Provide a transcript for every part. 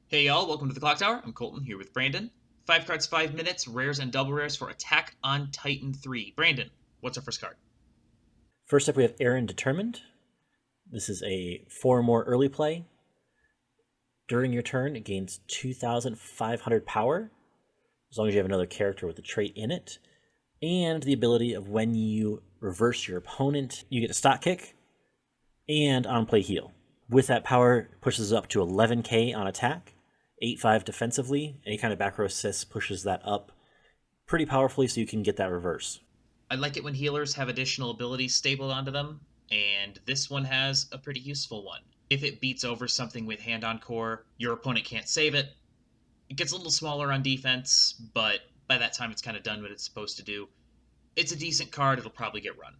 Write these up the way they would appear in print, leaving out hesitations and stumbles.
Hey y'all, welcome to the Clock Tower. I'm Colton here with Brandon. 5 cards, 5 minutes, rares and double rares for Attack on Titan 3. Brandon, what's our first card? First up, we have Eren Determined. This is a 4 more early play. During your turn, it gains 2,500 power, as long as you have another character with a trait in it, and the ability of when you reverse your opponent, you get a stock kick and on play heal. With that power, it pushes up to 11k on attack, 8-5 defensively. Any kind of back row assist pushes that up pretty powerfully so you can get that reverse. I like it when healers have additional abilities stapled onto them, and this one has a pretty useful one. If it beats over something with Hand on Core, your opponent can't save it. It gets a little smaller on defense, but by that time it's kind of done what it's supposed to do. It's a decent card, it'll probably get run.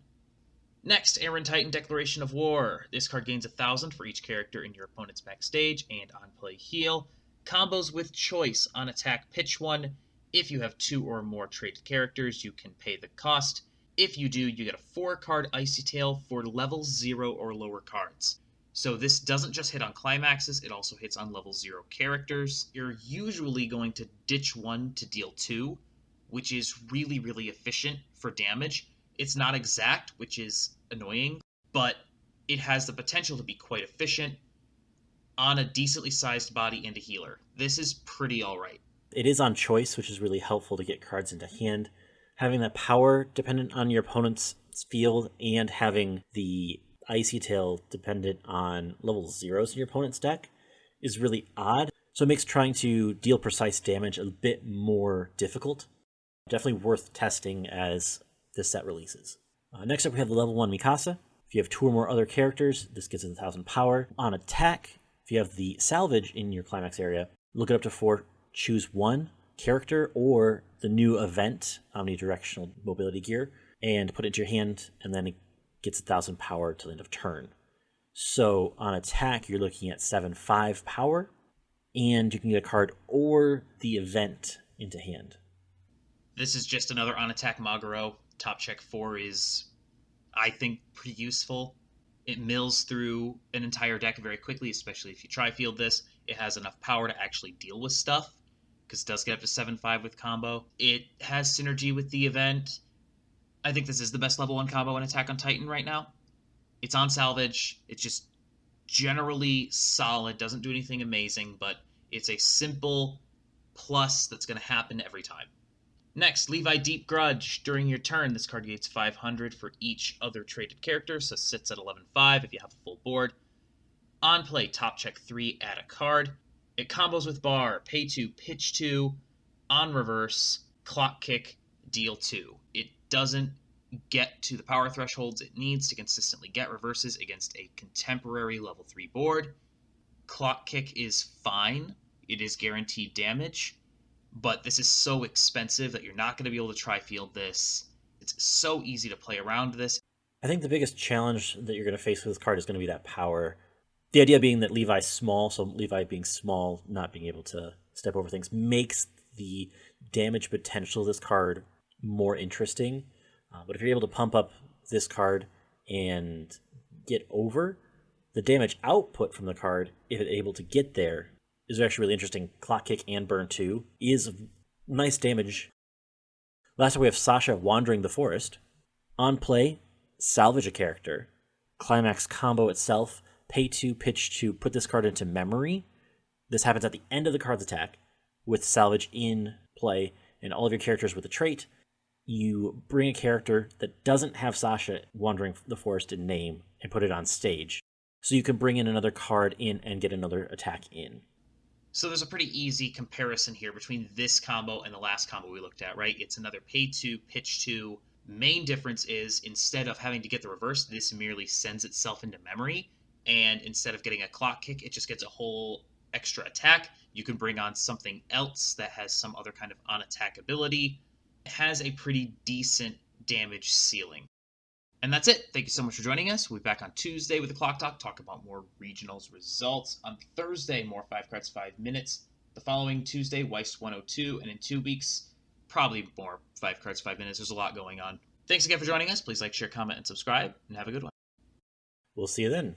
Next, Eren Titan Declaration of War. This card gains 1,000 for each character in your opponent's backstage and on play heal. Combos with choice on attack pitch 1. If you have 2 or more traded characters, you can pay the cost. If you do, you get a 4-card Icy Tail for level 0 or lower cards. So this doesn't just hit on climaxes, it also hits on level 0 characters. You're usually going to ditch 1 to deal 2, which is really, really efficient for damage. It's not exact, which is annoying, but it has the potential to be quite efficient on a decently sized body and a healer. This is pretty alright. It is on choice, which is really helpful to get cards into hand. Having that power dependent on your opponent's field and having the Icy Tail dependent on level 0s in your opponent's deck is really odd. So it makes trying to deal precise damage a bit more difficult. Definitely worth testing as this set releases. Next up, we have the level 1 Mikasa. If you have 2 or more other characters, this gets 1,000 power. On attack, if you have the salvage in your climax area, look it up to 4, choose 1 character or the new event, omnidirectional mobility gear, and put it into your hand, and then it gets 1,000 power till the end of turn. So on attack, you're looking at 7-5 power, and you can get a card or the event into hand. This is just another on attack Maguro. Top check 4 is, I think, pretty useful. It mills through an entire deck very quickly, especially if you tri-field this. It has enough power to actually deal with stuff, because it does get up to 7-5 with combo. It has synergy with the event. I think this is the best level 1 combo in Attack on Titan right now. It's on salvage. It's just generally solid. Doesn't do anything amazing, but it's a simple plus that's going to happen every time. Next, Levi Deep Grudge. During your turn, this card gains 500 for each other traded character, so sits at 11-5 if you have a full board. On play, top check 3, add a card. It combos with bar, pay 2, pitch 2, on reverse, clock kick, deal 2. It doesn't get to the power thresholds it needs to consistently get reverses against a contemporary level 3 board. Clock kick is fine. It is guaranteed damage. But this is so expensive that you're not going to be able to tri-field this. It's so easy to play around this. I think the biggest challenge that you're going to face with this card is going to be that power. The idea being that Levi's small, so Levi being small, not being able to step over things, makes the damage potential of this card more interesting. But if you're able to pump up this card and get over, the damage output from the card, if it's able to get there, is actually really interesting. Clock kick and burn 2 is nice damage. Last up, we have Sasha Wandering the Forest. On play, salvage a character. Climax combo itself, pay 2, pitch 2, put this card into memory. This happens at the end of the card's attack with salvage in play and all of your characters with a trait. You bring a character that doesn't have Sasha Wandering the Forest in name and put it on stage. So you can bring in another card in and get another attack in. So there's a pretty easy comparison here between this combo and the last combo we looked at, right? It's another pay 2, pitch 2. Main difference is instead of having to get the reverse, this merely sends itself into memory. And instead of getting a clock kick, it just gets a whole extra attack. You can bring on something else that has some other kind of on-attack ability. It has a pretty decent damage ceiling. And that's it. Thank you so much for joining us. We'll be back on Tuesday with the Clock talk about more regionals results. On Thursday, more 5 cards, 5 minutes. The following Tuesday, Weiss 102. And in 2 weeks, probably more 5 cards, 5 minutes. There's a lot going on. Thanks again for joining us. Please like, share, comment, and subscribe. And have a good one. We'll see you then.